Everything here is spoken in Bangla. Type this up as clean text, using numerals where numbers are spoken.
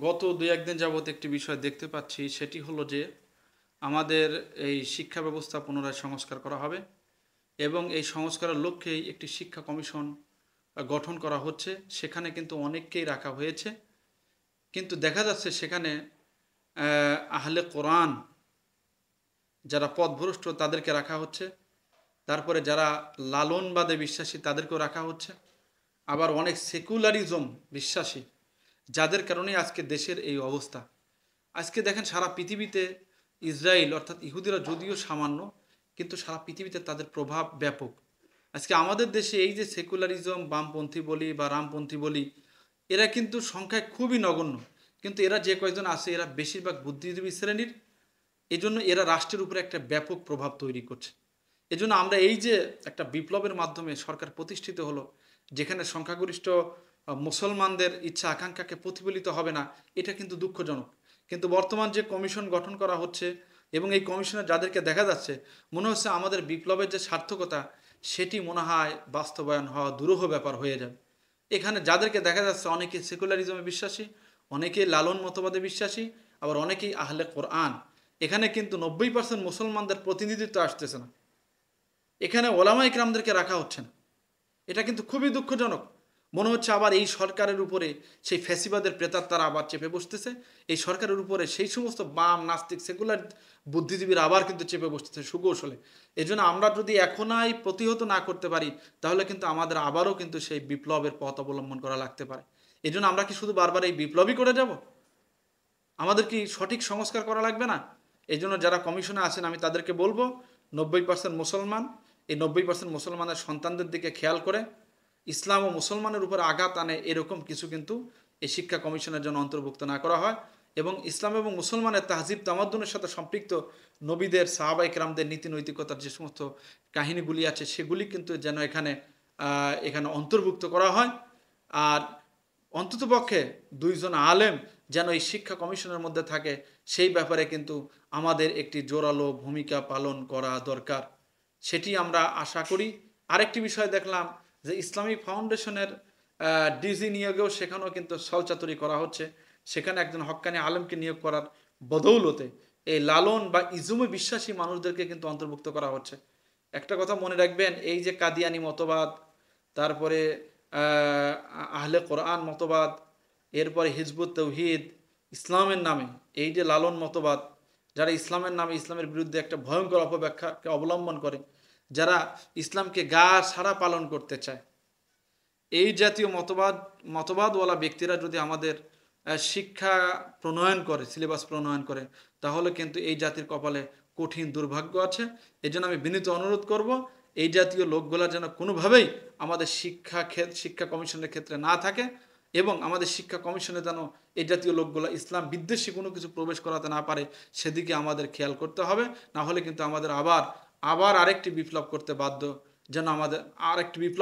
গত ২-১ দিন যাবৎ একটি বিষয় দেখতে পাচ্ছি, সেটি হলো যে আমাদের এই শিক্ষা ব্যবস্থা পুনরায় সংস্কার করা হবে এবং এই সংস্কারের লক্ষ্যেই একটি শিক্ষা কমিশন গঠন করা হচ্ছে। সেখানে কিন্তু অনেককেই রাখা হয়েছে, কিন্তু দেখা যাচ্ছে সেখানে আহলে কোরআন যারা পথভ্রষ্ট তাদেরকে রাখা হচ্ছে, তারপরে যারা লালনবাদে বিশ্বাসী তাদেরকেও রাখা হচ্ছে, আবার অনেক সেকুলারিজম বিশ্বাসী যাদের কারণে আজকে দেশের এই অবস্থা। আজকে দেখেন সারা পৃথিবীতে ইসরায়েল অর্থাৎ ইহুদিরা যদিও সামান্য, কিন্তু সারা পৃথিবীতে তাদের প্রভাব ব্যাপক। আজকে আমাদের দেশে এই যে সেকুলারিজম, বামপন্থী বলি বা রামপন্থী বলি, এরা কিন্তু সংখ্যায় খুবই নগণ্য, কিন্তু এরা যে কয়েকজন আছে এরা বেশিরভাগ বুদ্ধিজীবী শ্রেণীর। এই জন্য এরা রাষ্ট্রের উপরে একটা ব্যাপক প্রভাব তৈরি করছে। এজন্য আমরা এই যে একটা বিপ্লবের মাধ্যমে সরকার প্রতিষ্ঠিত হলো, যেখানে সংখ্যাগরিষ্ঠ মুসলমানদের ইচ্ছা আকাঙ্ক্ষাকে প্রতিফলিত হবে না, এটা কিন্তু দুঃখজনক। কিন্তু বর্তমান যে কমিশন গঠন করা হচ্ছে এবং এই কমিশনে যাদেরকে দেখা যাচ্ছে, মনে হচ্ছে আমাদের বিপ্লবের যে সার্থকতা সেটি মনে হয় বাস্তবায়ন হওয়া দুরূহ ব্যাপার হয়ে যাবে। এখানে যাদেরকে দেখা যাচ্ছে অনেকে সেকুলারিজমে বিশ্বাসী, অনেকে লালন মতবাদে বিশ্বাসী, আবার অনেকেই আহলে কোরআন। এখানে কিন্তু 90% মুসলমানদের প্রতিনিধিত্ব আসতেছে না, এখানে ওলামা ইকরামদেরকে রাখা হচ্ছে না। এটা কিন্তু খুবই দুঃখজনক। মনে হচ্ছে আবার এই সরকারের উপরে সেই ফ্যাসিবাদের প্রেতাত্মারা আবার চেপে বসতেছে, এই সরকারের উপরে সেই সমস্ত বাম নাস্তিক সেকুলার বুদ্ধিজীবীরা আবার কিন্তু চেপে বসতেছে সুকৌশলে। এই জন্য আমরা যদি এখনই প্রতিহত না করতে পারি, তাহলে কিন্তু আমাদের আবারও কিন্তু সেই বিপ্লবের পথ অবলম্বন করা লাগতে পারে। এই জন্য আমরা কি শুধু বারবার এই বিপ্লবই করে যাব? আমাদের কি সঠিক সংস্কার করা লাগবে না? এই জন্য যারা কমিশনে আছেন আমি তাদেরকে বলবো, 90% মুসলমান, এই 90% মুসলমানের সন্তানদের দিকে খেয়াল করে ইসলাম ও মুসলমানের উপর আঘাত আনে এরকম কিছু কিন্তু এই শিক্ষা কমিশনের জন্য অন্তর্ভুক্ত না করা হয়, এবং ইসলাম এবং মুসলমানের তাহজিব তামাদ্দুনের সাথে সম্পৃক্ত নবীদের সাহাবা ইকরামদের নীতি নৈতিকতার যে সমস্ত কাহিনীগুলি আছে সেগুলি কিন্তু যেন এখানে অন্তর্ভুক্ত করা হয়। আর অন্ততপক্ষে 2জন আলেম যেন এই শিক্ষা কমিশনের মধ্যে থাকে, সেই ব্যাপারে কিন্তু আমাদের একটি জোরালো ভূমিকা পালন করা দরকার, সেটি আমরা আশা করি। আরেকটি বিষয় দেখলাম যে ইসলামী ফাউন্ডেশনের ডিজি নিয়োগেও সেখানেও কিন্তু ছলচাতুরি করা হচ্ছে। সেখানে একজন হক্কানি আলেমকে নিয়োগ করার বদৌলতে এই লালন বা ইজুমে বিশ্বাসী মানুষদেরকে কিন্তু অন্তর্ভুক্ত করা হচ্ছে। একটা কথা মনে রাখবেন, এই যে কাদিয়ানি মতবাদ, তারপরে আহলে কোরআন মতবাদ, এরপরে হিজবুত তৌহিদ, ইসলামের নামে এই যে লালন মতবাদ, যারা ইসলামের নামে ইসলামের বিরুদ্ধে একটা ভয়ঙ্কর অপব্যাখ্যাকে অবলম্বন করে, যারা ইসলামকে গা ছাড়া পালন করতে চায়, এই জাতীয় মতবাদওয়ালা ব্যক্তিরা যদি আমাদের শিক্ষা প্রণয়ন করে, সিলেবাস প্রণয়ন করে, তাহলে কিন্তু এই জাতির কপালে কঠিন দুর্ভাগ্য আছে। এই জন্য আমি বিনীত অনুরোধ করব, এই জাতীয় লোকগুলা যেন কোনোভাবেই আমাদের শিক্ষা কমিশনের ক্ষেত্রে না থাকে, এবং আমাদের শিক্ষা কমিশনে যেন এই জাতীয় লোকগুলা ইসলাম বিদ্বেষী কোনো কিছু প্রবেশ করাতে না পারে, সেদিকে আমাদের খেয়াল করতে হবে। না হলে কিন্তু আমাদের আবার আরেকটি বিপ্লব করতে বাধ্য, যেন আমাদের আরেকটি বিপ্লব